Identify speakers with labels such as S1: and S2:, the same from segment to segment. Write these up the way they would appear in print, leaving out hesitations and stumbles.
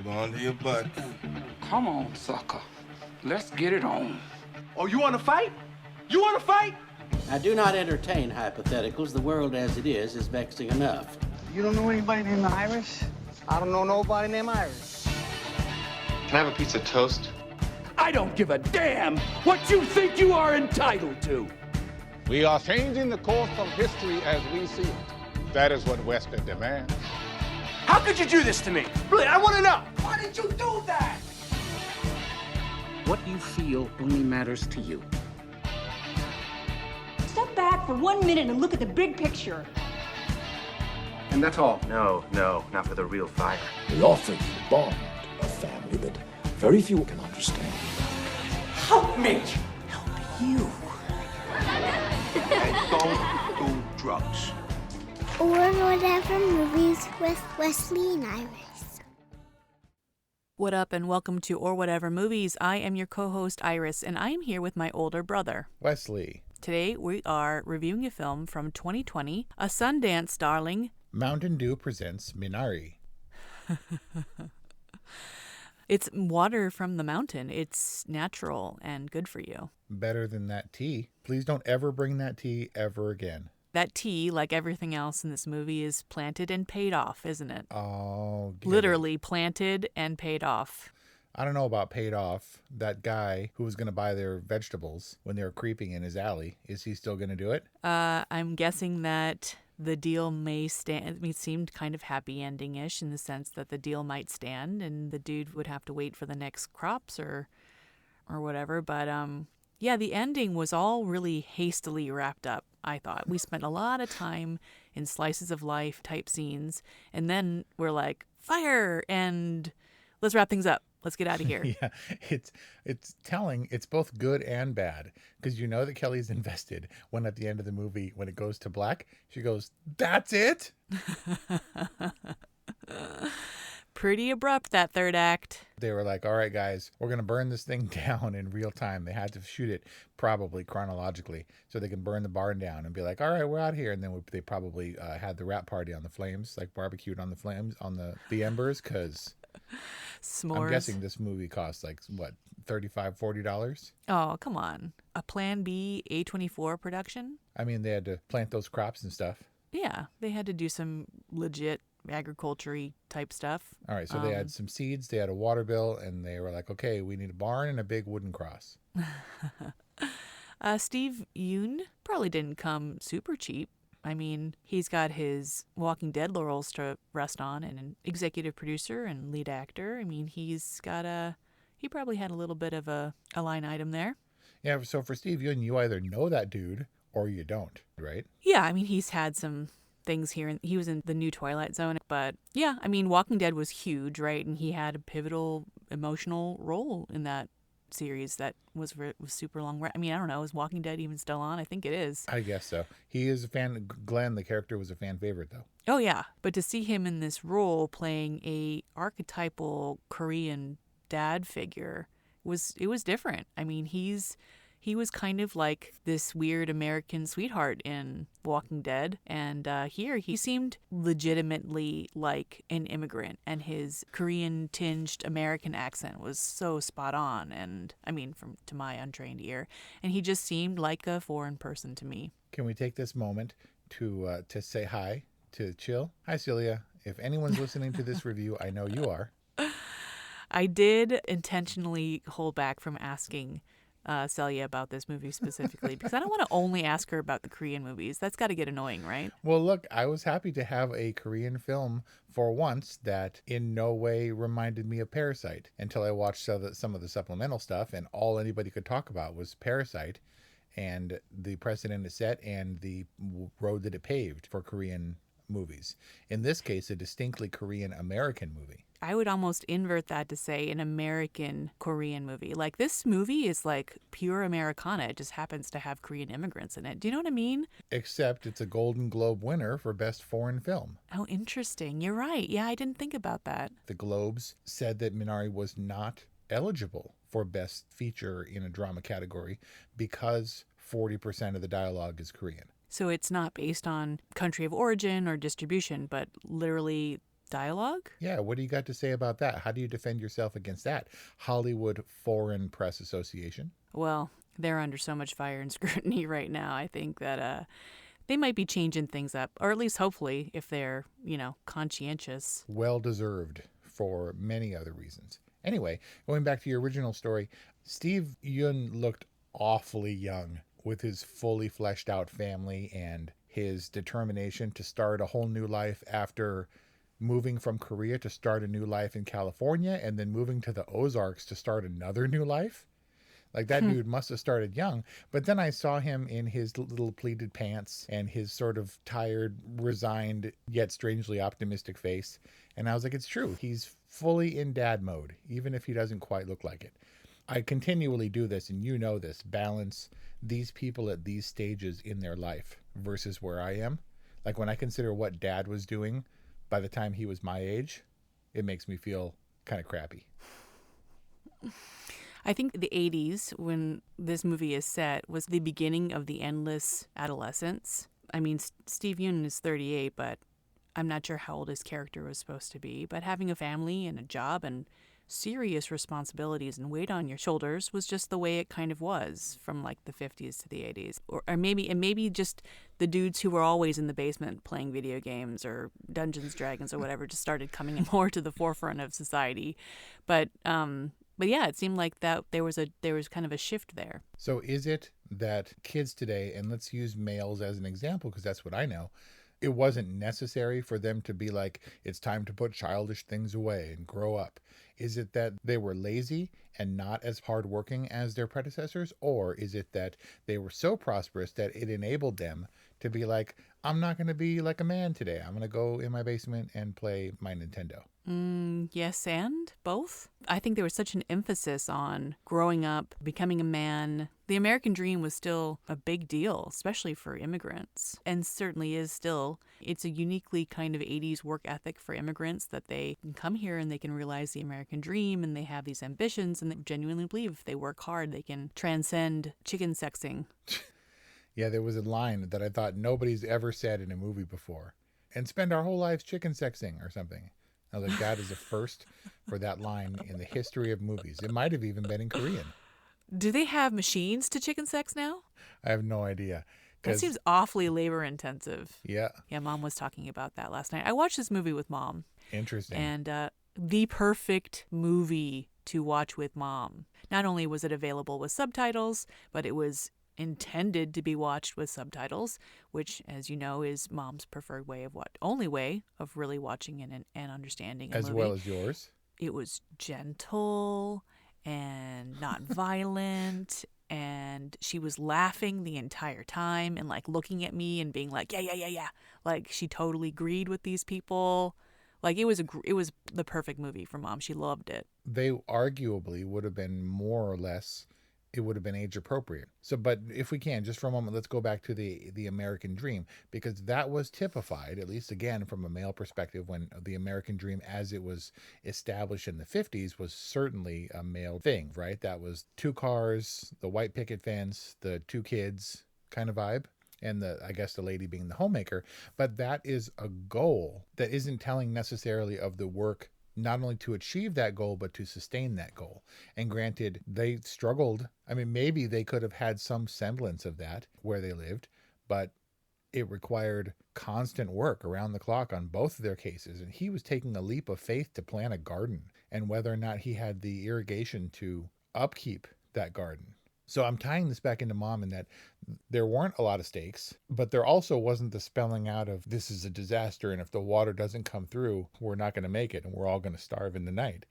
S1: Hold on to your butt.
S2: Come on, sucker. Let's get it on.
S3: Oh, you want to fight? You want to fight?
S4: I do not entertain hypotheticals. The world as it is vexing enough.
S5: You don't know anybody named Iris? I don't know nobody named Iris.
S1: Can I have a piece of toast?
S2: I don't give a damn what you think you are entitled to.
S6: We are changing the course of history as we see it. That is what Wesley demands.
S3: How could you do this to me? Really, I want to know.
S2: Why did you do that? What you feel only matters to you.
S7: Step back for 1 minute and look at the big picture.
S3: And that's all.
S8: No, not for the real fire.
S9: We offer you a bond, a family that very few can understand.
S3: Help me.
S2: Help you.
S3: And don't do drugs.
S10: Or whatever movies with Wesley and Iris.
S11: What up and welcome to Or Whatever Movies. I am your co-host Iris and I am here with my older brother,
S12: Wesley.
S11: Today we are reviewing a film from 2020, a Sundance darling.
S12: Mountain Dew presents Minari.
S11: It's water from the mountain. It's natural and good for you.
S12: Better than that tea. Please don't ever bring that tea ever again.
S11: That tea, like everything else in this movie, is planted and paid off, isn't it?
S12: Oh,
S11: literally planted and paid off.
S12: I don't know about paid off. That guy who was going to buy their vegetables when they were creeping in his alley, is he still going to do it?
S11: I'm guessing that the deal may stand. It seemed kind of happy ending-ish in the sense that the deal might stand and the dude would have to wait for the next crops or whatever. But yeah, the ending was all really hastily wrapped up, I thought. We spent a lot of time in slices of life type scenes, and then we're like, fire, and let's wrap things up. Let's get out of here.
S12: Yeah, it's telling. It's both good and bad, because you know that Kelly's invested when at the end of the movie, when it goes to black, she goes, "That's it."
S11: Pretty abrupt, that third act.
S12: They were like, all right, guys, we're going to burn this thing down in real time. They had to shoot it probably chronologically so they can burn the barn down and be like, all right, we're out here. And then they probably had the wrap party on the flames, like barbecued on the flames, on the embers, because
S11: s'mores.
S12: I'm guessing this movie costs like, what, $35, $40?
S11: Oh, come on. A Plan B A24 production?
S12: I mean, they had to plant those crops and stuff.
S11: Yeah, they had to do some legit agriculture-y type stuff.
S12: All right, so they had some seeds, they had a water bill, and they were like, okay, we need a barn and a big wooden cross.
S11: Steve Yuen probably didn't come super cheap. I mean, he's got his Walking Dead laurels to rest on, and an executive producer and lead actor. I mean, he probably had a little bit of a line item there.
S12: Yeah, so for Steve Yuen, you either know that dude or you don't, right?
S11: Yeah, I mean, he's had some things here, and he was in the new Twilight Zone, but yeah, I mean, Walking Dead was huge, right? And he had a pivotal emotional role in that series that was super long. I mean, I don't know, is Walking Dead even still on? I think it is.
S12: I guess so. He is a fan. Glenn, the character, was a fan favorite, though.
S11: Oh yeah, but to see him in this role playing a archetypal Korean dad figure was different. I mean, he was kind of like this weird American sweetheart in Walking Dead. And here he seemed legitimately like an immigrant. And his Korean-tinged American accent was so spot on. And I mean, to my untrained ear. And he just seemed like a foreign person to me.
S12: Can we take this moment to say hi to Chill? Hi, Celia. If anyone's listening to this review, I know you are.
S11: I did intentionally hold back from asking Celia about this movie specifically because I don't want to only ask her about the Korean movies. That's got to get annoying, right?
S12: Well, look, I was happy to have a Korean film for once that in no way reminded me of Parasite until I watched some of the supplemental stuff, and all anybody could talk about was Parasite and the precedent it set and the road that it paved for Korean movies. In this case, a distinctly Korean-American movie.
S11: I would almost invert that to say an American Korean movie. Like, this movie is like pure Americana. It just happens to have Korean immigrants in it. Do you know what I mean?
S12: Except it's a Golden Globe winner for Best Foreign Film.
S11: Oh, interesting. You're right. Yeah, I didn't think about that.
S12: The Globes said that Minari was not eligible for Best Feature in a drama category because 40% of the dialogue is Korean.
S11: So it's not based on country of origin or distribution, but literally dialogue?
S12: Yeah, what do you got to say about that? How do you defend yourself against that? Hollywood Foreign Press Association.
S11: Well, they're under so much fire and scrutiny right now. I think that they might be changing things up, or at least hopefully, if they're, conscientious.
S12: Well deserved for many other reasons. Anyway, going back to your original story, Steve Yuen looked awfully young with his fully fleshed out family and his determination to start a whole new life after moving from Korea to start a new life in California and then moving to the Ozarks to start another new life. Like, that dude must have started young. But then I saw him in his little pleated pants and his sort of tired, resigned, yet strangely optimistic face. And I was like, it's true. He's fully in dad mode, even if he doesn't quite look like it. I continually do this, and you know this, balance these people at these stages in their life versus where I am. Like, when I consider what dad was doing by the time he was my age, it makes me feel kind of crappy.
S11: I think the 80s, when this movie is set, was the beginning of the endless adolescence. I mean, Steve Yuen is 38, but I'm not sure how old his character was supposed to be. But having a family and a job and serious responsibilities and weight on your shoulders was just the way it kind of was from like the 50s to the 80s. Or maybe just the dudes who were always in the basement playing video games or Dungeons, Dragons or whatever just started coming more to the forefront of society. But yeah, it seemed like that there was kind of a shift there.
S12: So is it that kids today, and let's use males as an example because that's what I know, it wasn't necessary for them to be like, it's time to put childish things away and grow up? Is it that they were lazy and not as hardworking as their predecessors? Or is it that they were so prosperous that it enabled them to be like, I'm not going to be like a man today. I'm going to go in my basement and play my Nintendo.
S11: Yes, and both. I think there was such an emphasis on growing up, becoming a man. The American dream was still a big deal, especially for immigrants, and certainly is still. It's a uniquely kind of 80s work ethic for immigrants that they can come here and they can realize the American dream and they have these ambitions and they genuinely believe if they work hard, they can transcend chicken sexing.
S12: Yeah, there was a line that I thought nobody's ever said in a movie before. And spend our whole lives chicken sexing or something. I was like, that is a first for that line in the history of movies. It might have even been in Korean.
S11: Do they have machines to chicken sex now?
S12: I have no idea.
S11: That seems awfully labor intensive.
S12: Yeah.
S11: Yeah, Mom was talking about that last night. I watched this movie with Mom.
S12: Interesting.
S11: And the perfect movie to watch with Mom. Not only was it available with subtitles, but it was intended to be watched with subtitles, which, as you know, is Mom's preferred way of only way of really watching and understanding a movie.
S12: As well as yours.
S11: It was gentle and not violent, and she was laughing the entire time and like looking at me and being like, yeah. Like she totally agreed with these people. Like it was the perfect movie for Mom. She loved it.
S12: They arguably would have been more or less, it would have been age appropriate. So, but if we can, just for a moment, let's go back to the American dream, because that was typified, at least again, from a male perspective, when the American dream as it was established in the 50s was certainly a male thing, right? That was 2 cars, the white picket fence, the 2 kids kind of vibe. And I guess the lady being the homemaker. But that is a goal that isn't telling necessarily of the work not only to achieve that goal, but to sustain that goal. And granted, they struggled. I mean, maybe they could have had some semblance of that where they lived, but it required constant work around the clock on both of their cases. And he was taking a leap of faith to plant a garden, and whether or not he had the irrigation to upkeep that garden. So I'm tying this back into Mom in that there weren't a lot of stakes, but there also wasn't the spelling out of this is a disaster, and if the water doesn't come through, we're not going to make it and we're all going to starve in the night.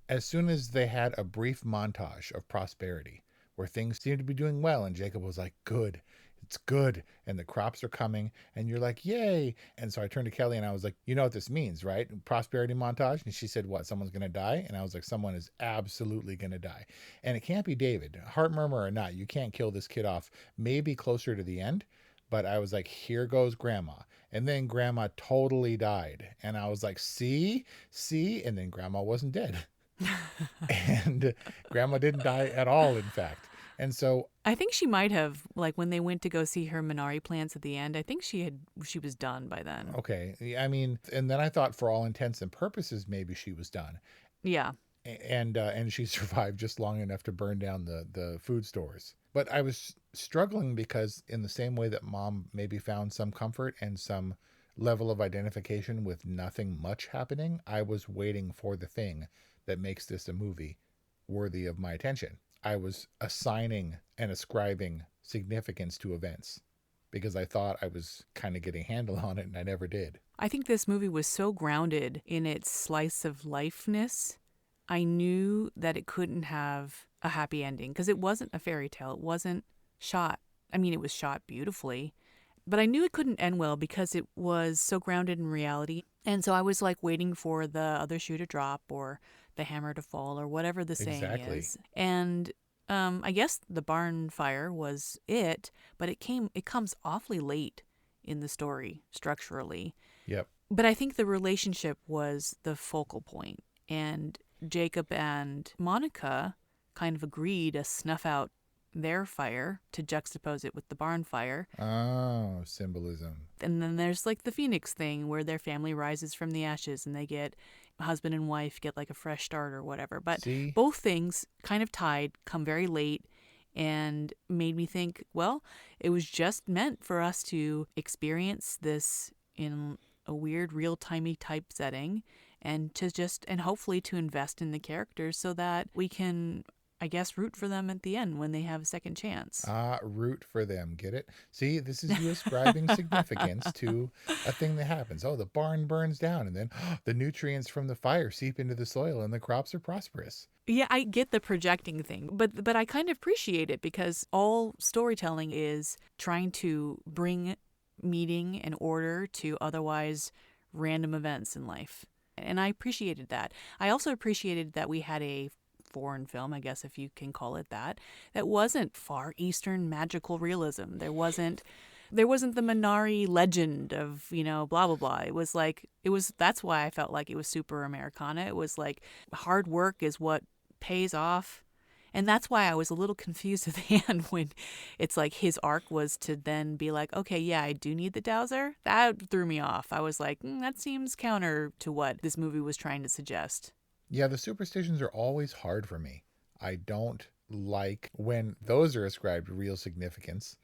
S12: As soon as they had a brief montage of prosperity where things seemed to be doing well, and Jacob was like, good, it's good, and the crops are coming, and you're like, yay. And so I turned to Kelly and I was like, you know what this means, right? Prosperity montage. And she said, what, someone's going to die? And I was like, someone is absolutely going to die. And it can't be David. Heart murmur or not, you can't kill this kid off, maybe closer to the end. But I was like, here goes Grandma. And then Grandma totally died. And I was like, see? And then Grandma wasn't dead. And Grandma didn't die at all, in fact. And so
S11: I think she might have, like, when they went to go see her Minari plants at the end, I think she was done by then.
S12: Okay. I mean, and then I thought for all intents and purposes, maybe she was done.
S11: Yeah.
S12: And she survived just long enough to burn down the food stores. But I was struggling because in the same way that Mom maybe found some comfort and some level of identification with nothing much happening, I was waiting for the thing that makes this a movie worthy of my attention. I was assigning and ascribing significance to events because I thought I was kind of getting a handle on it, and I never did.
S11: I think this movie was so grounded in its slice of lifeness, I knew that it couldn't have a happy ending because it wasn't a fairy tale. It wasn't shot. I mean, it was shot beautifully, but I knew it couldn't end well because it was so grounded in reality. And so I was like waiting for the other shoe to drop or the hammer to fall or whatever the saying is. And I guess the barn fire was it, but it comes awfully late in the story structurally.
S12: Yep.
S11: But I think the relationship was the focal point, and Jacob and Monica kind of agree to snuff out their fire to juxtapose it with the barn fire.
S12: Oh, symbolism.
S11: And then there's like the Phoenix thing where their family rises from the ashes and they get husband and wife get like a fresh start or whatever. But both things kind of tied, come very late, and made me think, well, it was just meant for us to experience this in a weird real-timey type setting and hopefully to invest in the characters so that we can, I guess, root for them at the end when they have a second chance.
S12: Root for them. Get it? See, this is you ascribing significance to a thing that happens. Oh, the barn burns down and then the nutrients from the fire seep into the soil and the crops are prosperous.
S11: Yeah, I get the projecting thing, but I kind of appreciate it because all storytelling is trying to bring meaning and order to otherwise random events in life. And I appreciated that. I also appreciated that we had a foreign film, I guess if you can call it that wasn't Far Eastern magical realism. There wasn't the Minari legend of, blah, blah, blah. That's why I felt like it was super Americana. It was like hard work is what pays off. And that's why I was a little confused at the end when it's like his arc was to then be like, okay, yeah, I do need the dowser. That threw me off. I was like, that seems counter to what this movie was trying to suggest.
S12: Yeah, the superstitions are always hard for me. I don't like when those are ascribed real significance.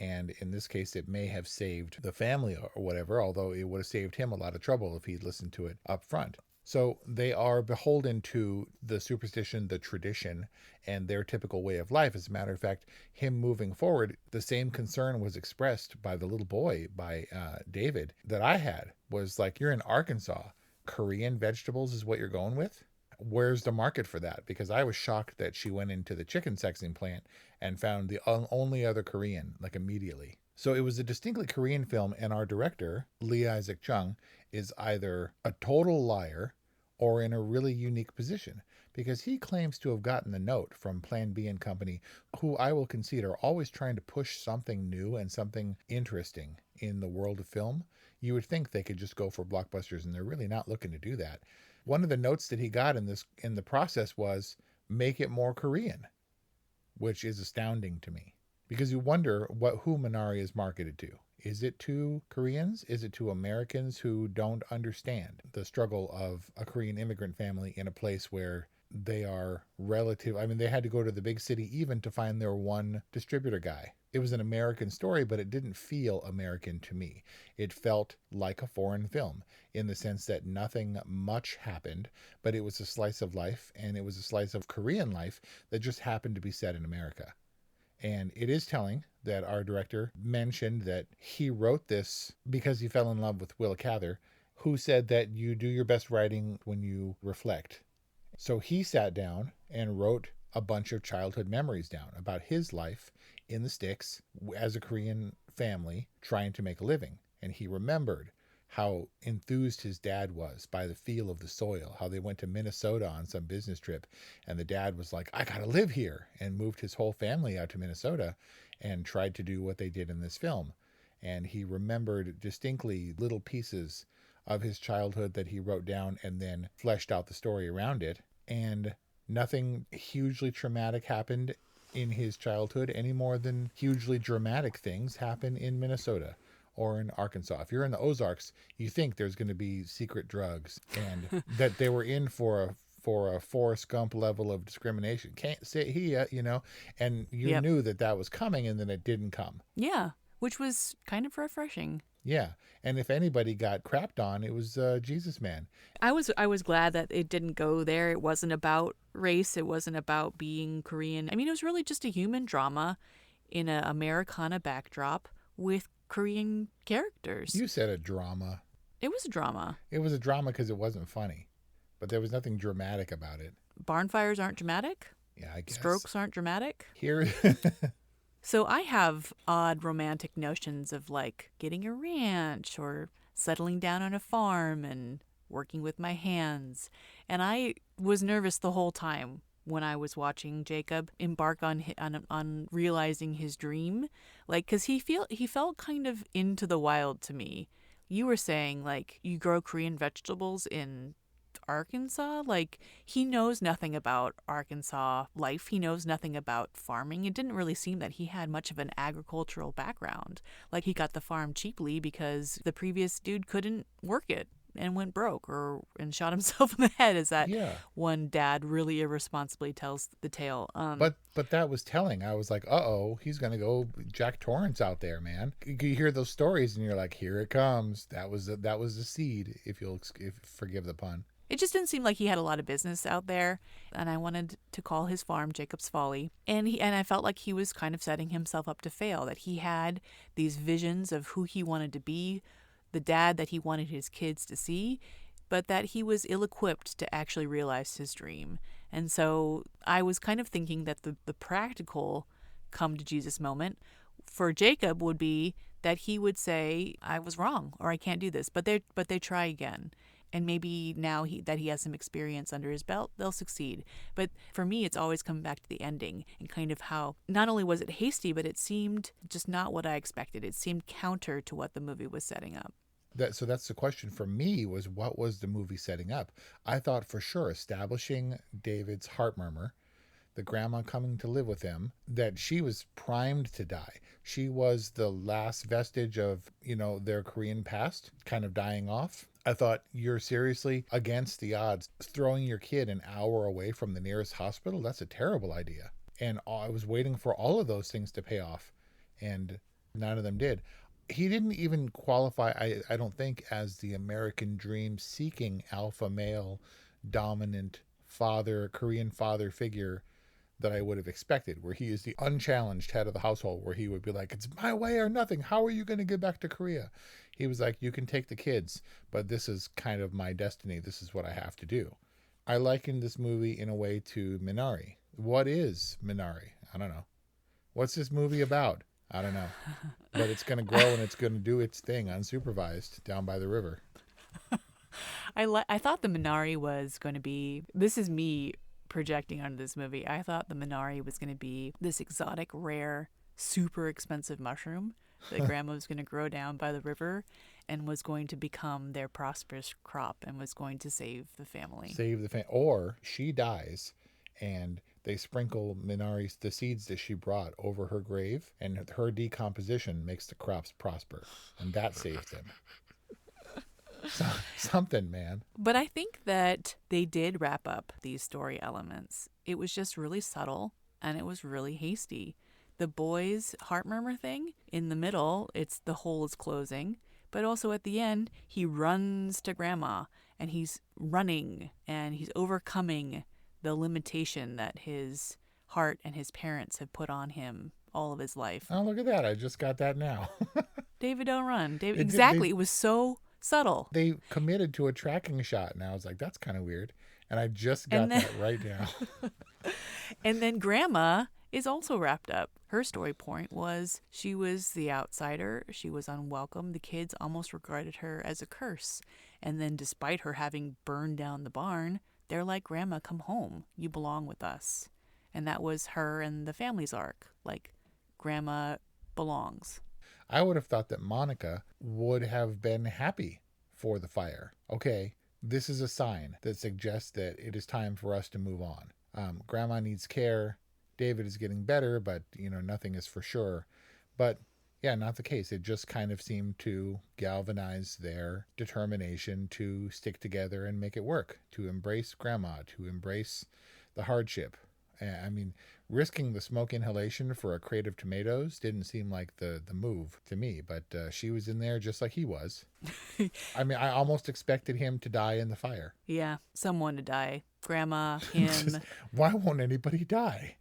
S12: And in this case, it may have saved the family or whatever, although it would have saved him a lot of trouble if he'd listened to it up front. So they are beholden to the superstition, the tradition, and their typical way of life. As a matter of fact, him moving forward, the same concern was expressed by the little boy, by David, that I had, was like, you're in Arkansas. Korean vegetables is what you're going with? Where's the market for that? Because I was shocked that she went into the chicken sexing plant and found the only other Korean, like immediately. So it was a distinctly Korean film, and our director, Lee Isaac Chung, is either a total liar or in a really unique position, because he claims to have gotten the note from Plan B and Company, who I will concede are always trying to push something new and something interesting in the world of film. You would think they could just go for blockbusters, and they're really not looking to do that. One of the notes that he got in the process was, make it more Korean, which is astounding to me, because you wonder who Minari is marketed to. Is it to Koreans? Is it to Americans who don't understand the struggle of a Korean immigrant family in a place where they are they had to go to the big city even to find their one distributor guy. It was an American story, but it didn't feel American to me. It felt like a foreign film in the sense that nothing much happened, but it was a slice of life, and it was a slice of Korean life that just happened to be set in America. And it is telling that our director mentioned that he wrote this because he fell in love with Will Cather, who said that you do your best writing when you reflect. So he sat down and wrote a bunch of childhood memories down about his life in the sticks as a Korean family trying to make a living. And he remembered how enthused his dad was by the feel of the soil, how they went to Minnesota on some business trip, and the dad was like, I gotta live here, and moved his whole family out to Minnesota and tried to do what they did in this film. And he remembered distinctly little pieces of his childhood that he wrote down and then fleshed out the story around it. And nothing hugely traumatic happened in his childhood any more than hugely dramatic things happen in Minnesota or in Arkansas. If you're in the Ozarks, you think there's going to be secret drugs and that they were in for a Forrest Gump level of discrimination. Can't say he, and you knew that was coming, and then it didn't come.
S11: Yeah, which was kind of refreshing.
S12: Yeah, and if anybody got crapped on, it was Jesus Man.
S11: I was glad that it didn't go there. It wasn't about race. It wasn't about being Korean. I mean, it was really just a human drama in an Americana backdrop with Korean characters.
S12: You said a drama.
S11: It was a drama.
S12: It was a drama because it wasn't funny, but there was nothing dramatic about it.
S11: Barn fires aren't dramatic?
S12: Yeah, I guess.
S11: Strokes aren't dramatic?
S12: Here...
S11: So I have odd romantic notions of like getting a ranch or settling down on a farm and working with my hands. And I was nervous the whole time when I was watching Jacob embark on realizing his dream, like, because he felt kind of into the wild to me. You were saying like you grow Korean vegetables in Arkansas. Like, he knows nothing about Arkansas life. He knows nothing about farming. It didn't really seem that he had much of an agricultural background. Like, he got the farm cheaply because the previous dude couldn't work it and went broke and shot himself in the head, as that one dad really irresponsibly tells the tale.
S12: But that was telling. I was like, uh-oh, he's going to go Jack Torrance out there, man. You hear those stories and you're like, here it comes. That was the seed, if forgive the pun.
S11: It just didn't seem like he had a lot of business out there, and I wanted to call his farm Jacob's Folly. And I felt like he was kind of setting himself up to fail, that he had these visions of who he wanted to be, the dad that he wanted his kids to see, but that he was ill-equipped to actually realize his dream. And so I was kind of thinking that the practical come to Jesus moment for Jacob would be that he would say, I was wrong, or I can't do this, but they try again. And maybe now that he has some experience under his belt, they'll succeed. But for me, it's always come back to the ending and kind of how not only was it hasty, but it seemed just not what I expected. It seemed counter to what the movie was setting up.
S12: So that's the question for me, was what was the movie setting up? I thought for sure establishing David's heart murmur, the grandma coming to live with him, that she was primed to die. She was the last vestige of, their Korean past kind of dying off. I thought, you're seriously against the odds throwing your kid an hour away from the nearest hospital? That's a terrible idea. And I was waiting for all of those things to pay off, and none of them did. He didn't even qualify, I don't think, as the American dream seeking alpha male dominant Korean father figure that I would have expected, where he is the unchallenged head of the household, where he would be like, it's my way or nothing. How are you going to get back to Korea? He was like, you can take the kids, but this is kind of my destiny. This is what I have to do. I likened this movie in a way to Minari. What is Minari? I don't know. What's this movie about? I don't know. But it's going to grow and it's going to do its thing unsupervised down by the river.
S11: I thought the Minari was going to be, this is me projecting onto this movie, I thought the Minari was going to be this exotic, rare, super expensive mushroom that grandma was going to grow down by the river and was going to become their prosperous crop and was going to save the family.
S12: Or she dies and they sprinkle Minari's, the seeds that she brought, over her grave, and her decomposition makes the crops prosper, and that saves them. Something, man.
S11: But I think that they did wrap up these story elements. It was just really subtle and it was really hasty. The boy's heart murmur thing, in the middle, it's the hole is closing, but also at the end, he runs to grandma and he's running and he's overcoming the limitation that his heart and his parents have put on him all of his life.
S12: Oh, look at that. I just got that now.
S11: David, don't run. David, exactly. It was so subtle.
S12: They committed to a tracking shot, and I was like, that's kind of weird. And I just got that right now.
S11: And then grandma is also wrapped up. Her story point was she was the outsider. She was unwelcome. The kids almost regarded her as a curse. And then despite her having burned down the barn, they're like, grandma, come home. You belong with us. And that was her and the family's arc. Like, grandma belongs.
S12: I would have thought that Monica would have been happy for the fire. Okay, this is a sign that suggests that it is time for us to move on. Grandma needs care. David is getting better, but, nothing is for sure. But yeah, not the case. It just kind of seemed to galvanize their determination to stick together and make it work, to embrace grandma, to embrace the hardship. I mean, risking the smoke inhalation for a crate of tomatoes didn't seem like the move to me, but she was in there just like he was. I mean, I almost expected him to die in the fire.
S11: Yeah, someone to die. Grandma, him.
S12: Why won't anybody die?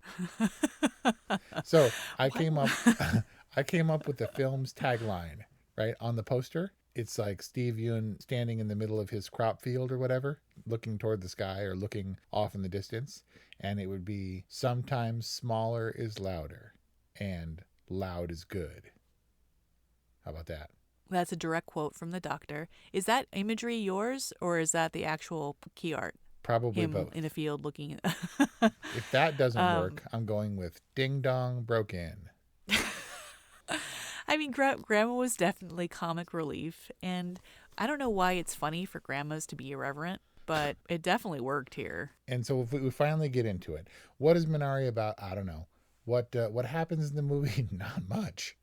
S12: So I came up with the film's tagline, right? On the poster, it's like Steve Yuen standing in the middle of his crop field or whatever, looking toward the sky or looking off in the distance. And it would be, sometimes smaller is louder and loud is good. How about that?
S11: That's a direct quote from the doctor. Is that imagery yours, or is that the actual key art?
S12: Probably
S11: him
S12: both.
S11: In a field looking at...
S12: If that doesn't work, I'm going with Ding Dong Broke In.
S11: I mean, Grandma was definitely comic relief, and I don't know why it's funny for grandmas to be irreverent, but it definitely worked here.
S12: And so if we finally get into it, what is Minari about? I don't know. What happens in the movie? Not much.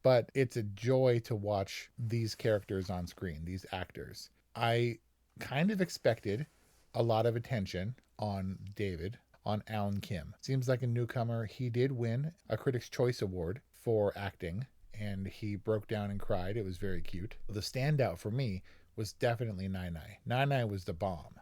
S12: But it's a joy to watch these characters on screen, these actors. I kind of expected a lot of attention on David, on Alan Kim. Seems like a newcomer. He did win a Critics' Choice Award for acting, and he broke down and cried. It was very cute. The standout for me was definitely Nai Nai. Nai Nai was the bomb.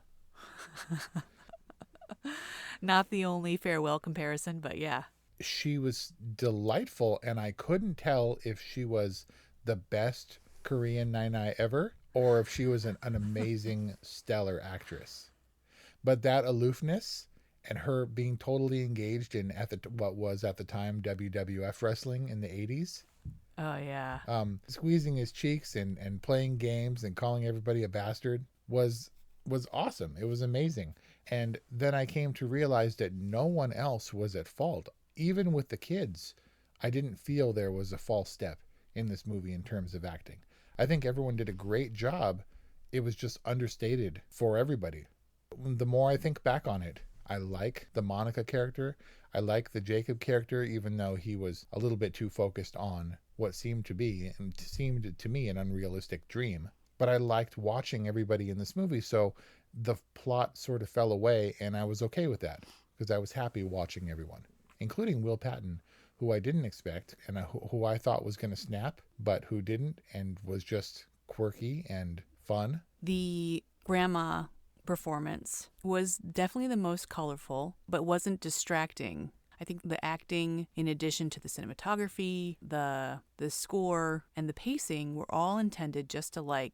S11: Not the only farewell comparison, but yeah.
S12: She was delightful, and I couldn't tell if she was the best Korean Nai Nai ever, or if she was an amazing, stellar actress. But that aloofness and her being totally engaged in what was at the time WWF wrestling in the 80s.
S11: Oh, yeah.
S12: Squeezing his cheeks and playing games and calling everybody a bastard was awesome. It was amazing. And then I came to realize that no one else was at fault. Even with the kids, I didn't feel there was a false step in this movie in terms of acting. I think everyone did a great job. It was just understated for everybody. The more I think back on it, I like the Monica character. I like the Jacob character, even though he was a little bit too focused on what seemed to me an unrealistic dream. But I liked watching everybody in this movie, so the plot sort of fell away, and I was okay with that because I was happy watching everyone, including Will Patton, who I didn't expect and who I thought was going to snap, but who didn't and was just quirky and fun.
S11: The grandma performance was definitely the most colorful, but wasn't distracting. I think the acting, in addition to the cinematography, the score, and the pacing were all intended just to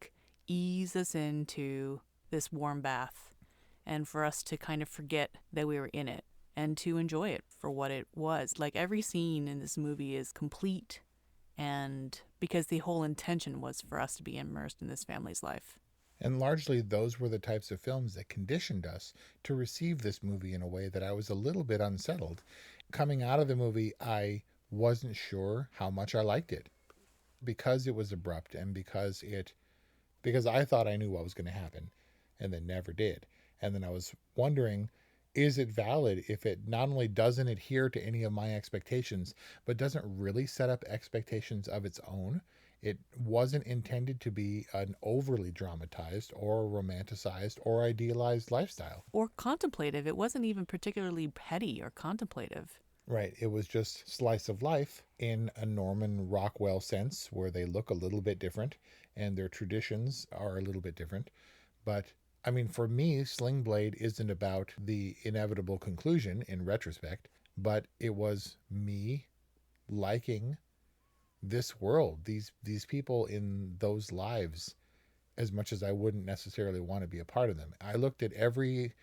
S11: ease us into this warm bath and for us to kind of forget that we were in it and to enjoy it for what it was. Every scene in this movie is complete, and because the whole intention was for us to be immersed in this family's life.
S12: And largely those were the types of films that conditioned us to receive this movie in a way that I was a little bit unsettled. Coming out of the movie, I wasn't sure how much I liked it because it was abrupt and because I thought I knew what was going to happen and then never did. And then I was wondering, is it valid if it not only doesn't adhere to any of my expectations, but doesn't really set up expectations of its own? It wasn't intended to be an overly dramatized or romanticized or idealized lifestyle.
S11: Or contemplative. It wasn't even particularly petty or contemplative.
S12: Right. It was just slice of life in a Norman Rockwell sense, where they look a little bit different and their traditions are a little bit different. But I mean, for me, Sling Blade isn't about the inevitable conclusion in retrospect, but it was me liking this world, these people in those lives, as much as I wouldn't necessarily want to be a part of them. I looked at every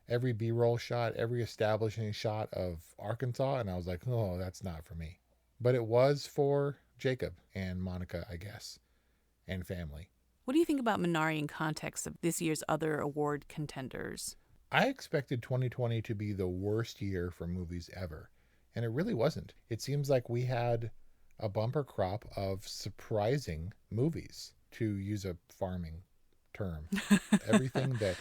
S12: B-roll shot, every establishing shot of Arkansas, and I was like, oh, that's not for me. But it was for Jacob and Monica, I guess, and family.
S11: What do you think about Minari in context of this year's other award contenders?
S12: I expected 2020 to be the worst year for movies ever, and it really wasn't. It seems like we had a bumper crop of surprising movies, to use a farming term. Everything that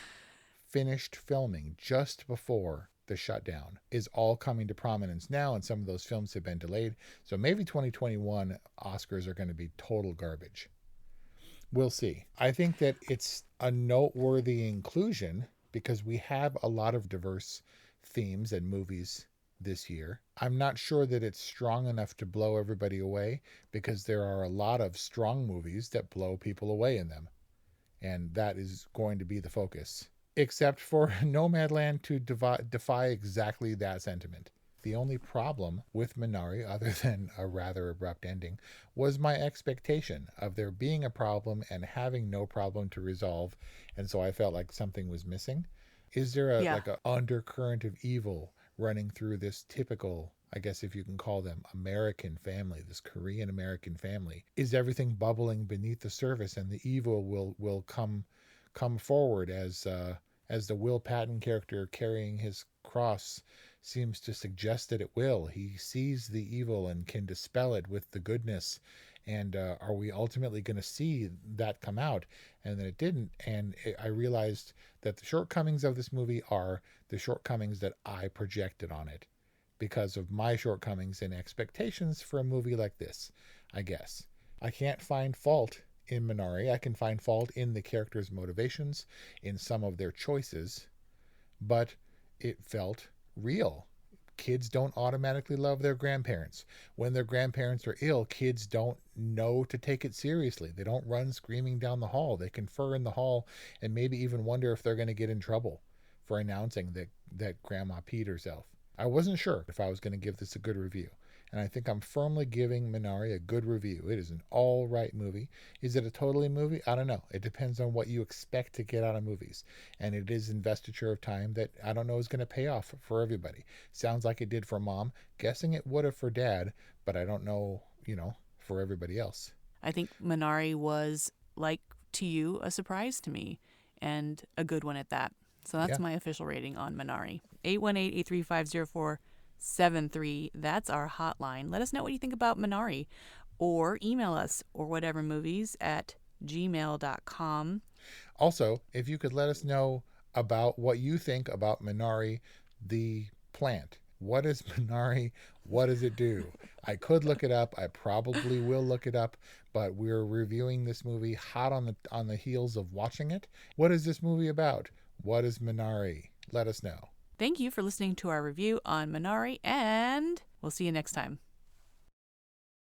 S12: finished filming just before the shutdown is all coming to prominence now, and some of those films have been delayed. So maybe 2021 Oscars are going to be total garbage. We'll see. I think that it's a noteworthy inclusion because we have a lot of diverse themes and movies this year. I'm not sure that it's strong enough to blow everybody away because there are a lot of strong movies that blow people away in them. And that is going to be the focus. Except for Nomadland to defy exactly that sentiment. The only problem with Minari, other than a rather abrupt ending, was my expectation of there being a problem and having no problem to resolve, and so I felt like something was missing. Is there like an undercurrent of evil running through this typical, I guess if you can call them, American family, this Korean American family? Is everything bubbling beneath the surface, and the evil will come forward as the Will Patton character carrying his cross seems to suggest that it will. He sees the evil and can dispel it with the goodness. And are we ultimately going to see that come out? And then it didn't. And I realized that the shortcomings of this movie are the shortcomings that I projected on it because of my shortcomings and expectations for a movie like this, I guess. I can't find fault in Minari. I can find fault in the characters' motivations, in some of their choices, but it felt real. Kids don't automatically love their grandparents. When their grandparents are ill, kids don't know to take it seriously. They don't run screaming down the hall. They confer in the hall and maybe even wonder if they're going to get in trouble for announcing that grandma peed herself. I wasn't sure if I was going to give this a good review. And I think I'm firmly giving Minari a good review. It is an all right movie. Is it a totally movie? I don't know. It depends on what you expect to get out of movies. And it is investiture of time that I don't know is going to pay off for everybody. Sounds like it did for Mom. Guessing it would have for Dad, but I don't know, for everybody else.
S11: I think Minari was, like to you, a surprise to me, and a good one at that. So that's my official rating on Minari. 818-835-0473. That's our hotline. Let us know what you think about Minari, or email us or whatevermovies@gmail.com.
S12: Also, if you could let us know about what you think about Minari, the plant. What is Minari? What does it do? I could look it up. I probably will look it up, but we're reviewing this movie hot on the heels of watching it. What is this movie about? What is Minari? Let us know.
S11: Thank you for listening to our review on Minari, and we'll see you next time.